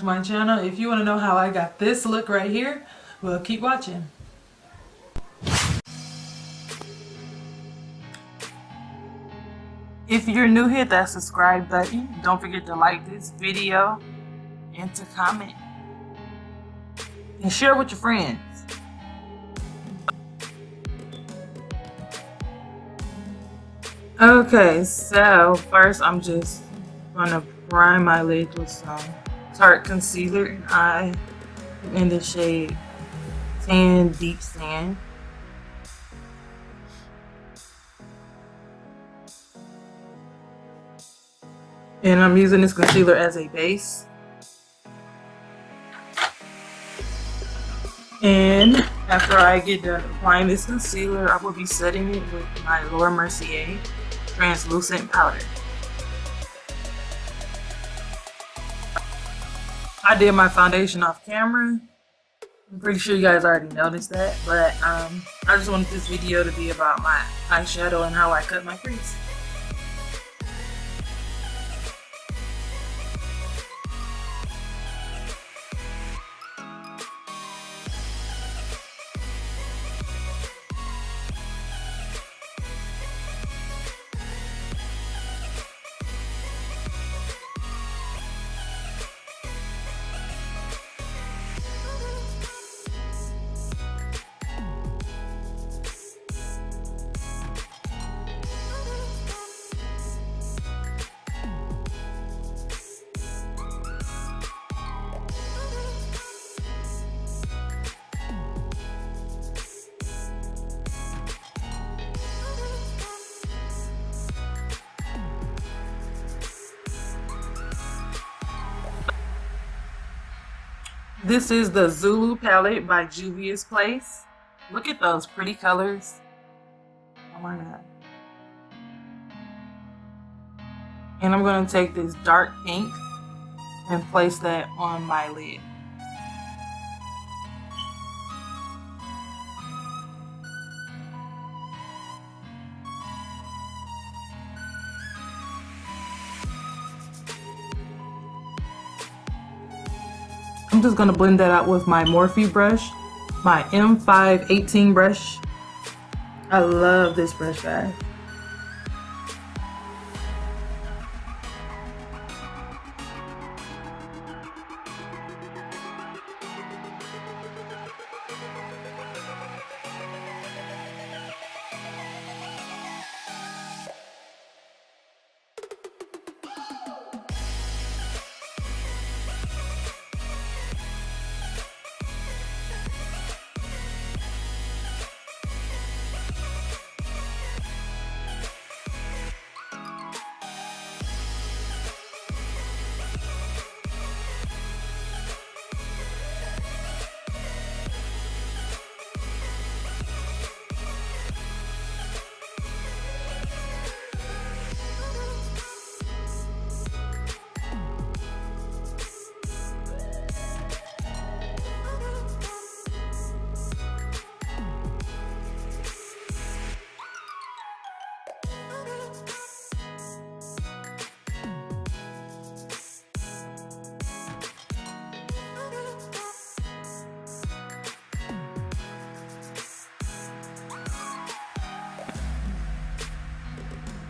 to my channel. If you want to know how I got this look right here, well, keep watching. If you're new, hit that subscribe button. Don't forget to like this video and to comment and share with your friends. Okay, so first I'm just gonna prime my lids with some Tarte concealer, and I am in the shade Tan Deep Sand. And I'm using this concealer as a base. And after I get done applying this concealer, I will be setting it with my Laura Mercier translucent powder. I did my foundation off camera. I'm pretty sure you guys already noticed that, but I just wanted this video to be about my eyeshadow and how I cut my crease. This is the Zulu palette by Juvia's Place. Look at those pretty colors. Oh my god. And I'm going to take this dark pink and place that on my lid. I'm just going to blend that out with my Morphe brush, my M518 brush. I love this brush, guys.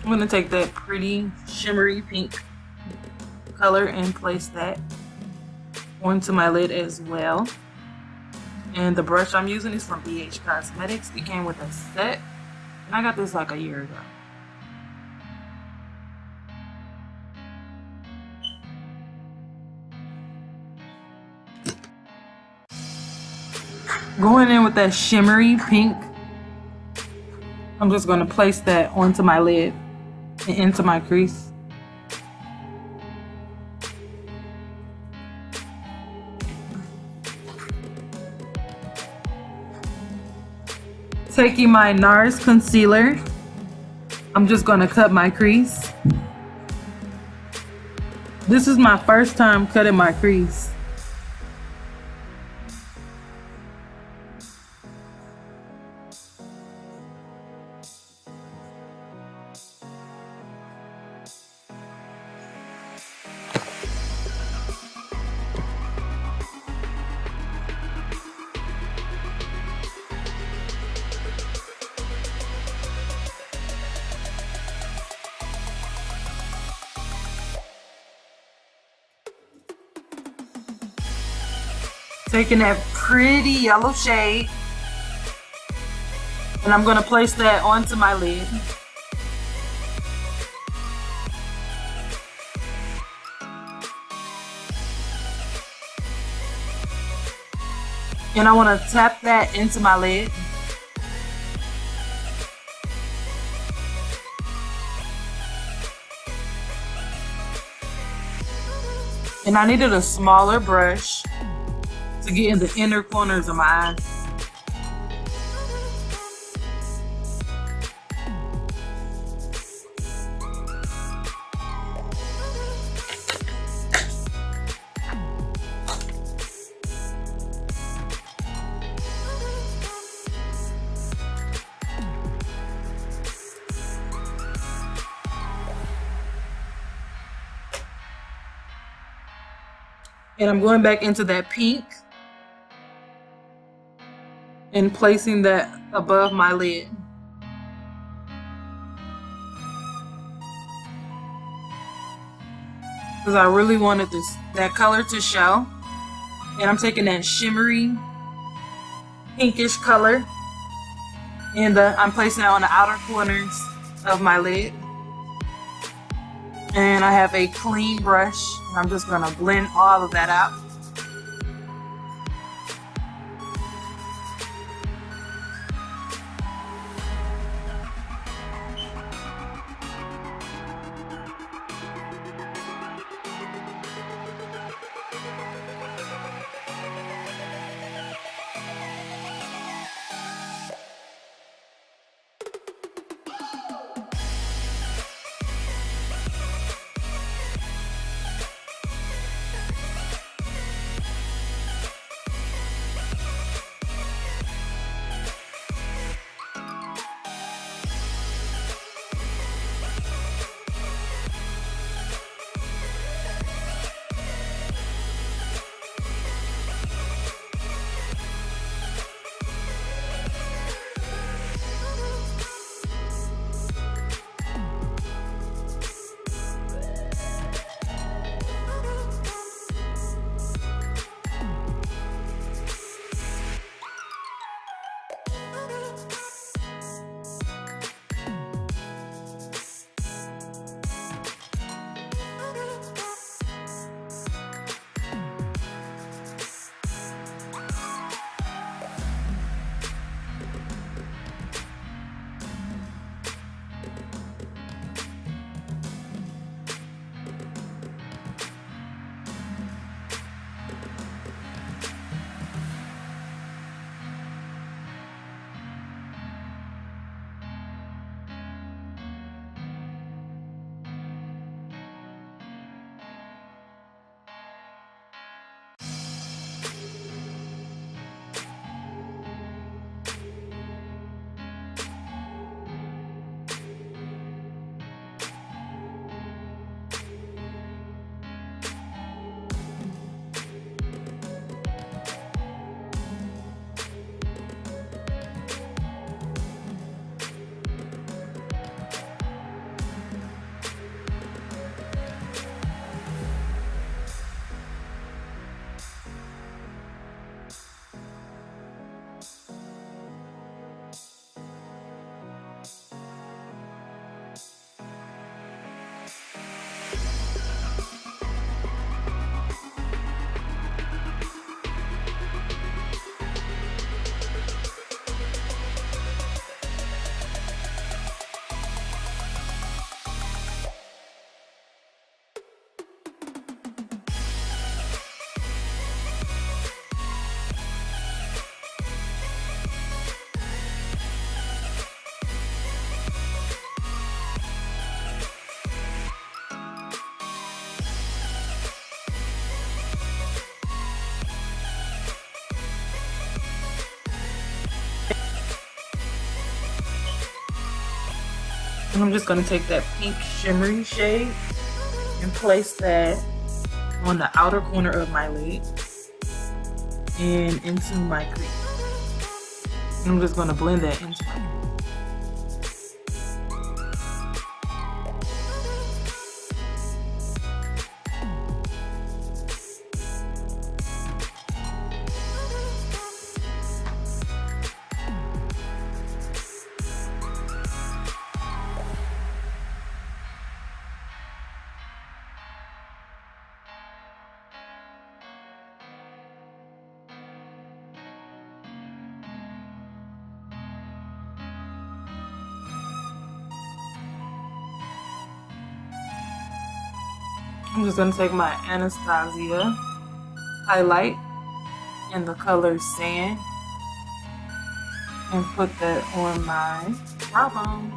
I'm going to take that pretty shimmery pink color and place that onto my lid as well. And the brush I'm using is from BH Cosmetics. It came with a set, and I got this like a year ago. Going in with that shimmery pink, I'm just going to place that onto my lid and into my crease. Taking my NARS concealer, I'm just going to cut my crease. This is my first time cutting my crease. Taking that pretty yellow shade, and I'm going to place that onto my lid. And I want to tap that into my lid. And I needed a smaller brush to get in the inner corners of my eyes. And I'm going back into that pink and placing that above my lid. Because I really wanted that color to show. And I'm taking that shimmery pinkish color and I'm placing it on the outer corners of my lid. And I have a clean brush. And I'm just gonna blend all of that out. And I'm just going to take that pink shimmery shade and place that on the outer corner of my lid and into my crease. And I'm just going to blend that into my crease. I'm just going to take my Anastasia highlight in the color Sand and put that on my brow bone.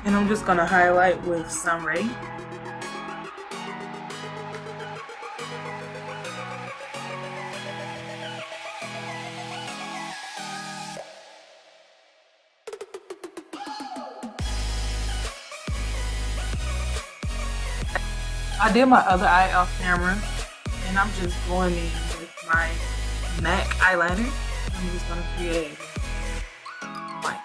And I'm just going to highlight with Sunray. I did my other eye off camera, and I'm just going in with my MAC eyeliner. I'm just going to create white.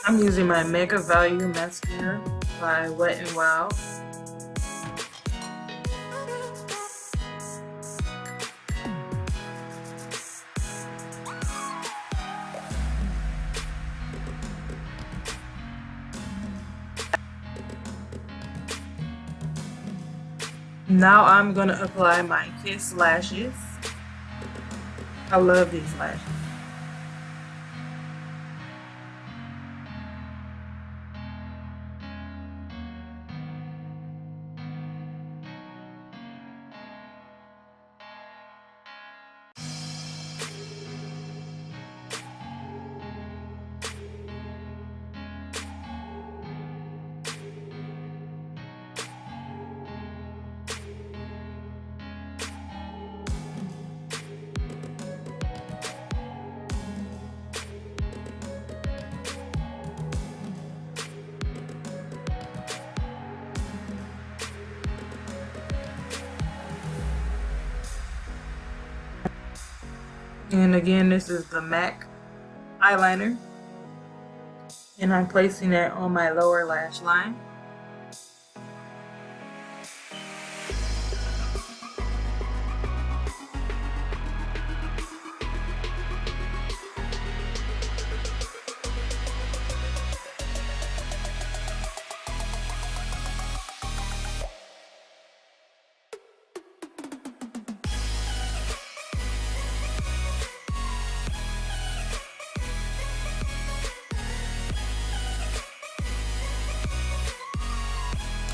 I'm using my Mega Value Mascara by Wet n Wild. Now I'm going to apply my Kiss lashes. I love these lashes. And again, this is the MAC eyeliner, and I'm placing it on my lower lash line.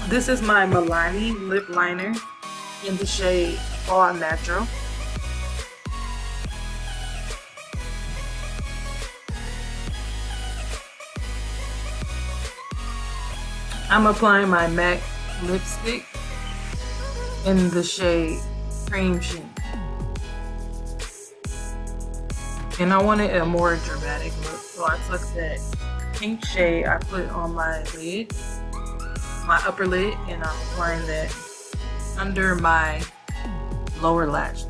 This is my Maybelline lip liner in the shade All Natural. I'm applying my MAC lipstick in the shade Cream Sheen. And I wanted a more dramatic look, so I took that pink shade I put on my lid, my upper lid, and I'm applying that under my lower lash.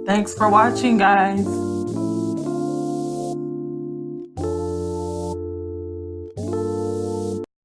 Thanks for watching, guys.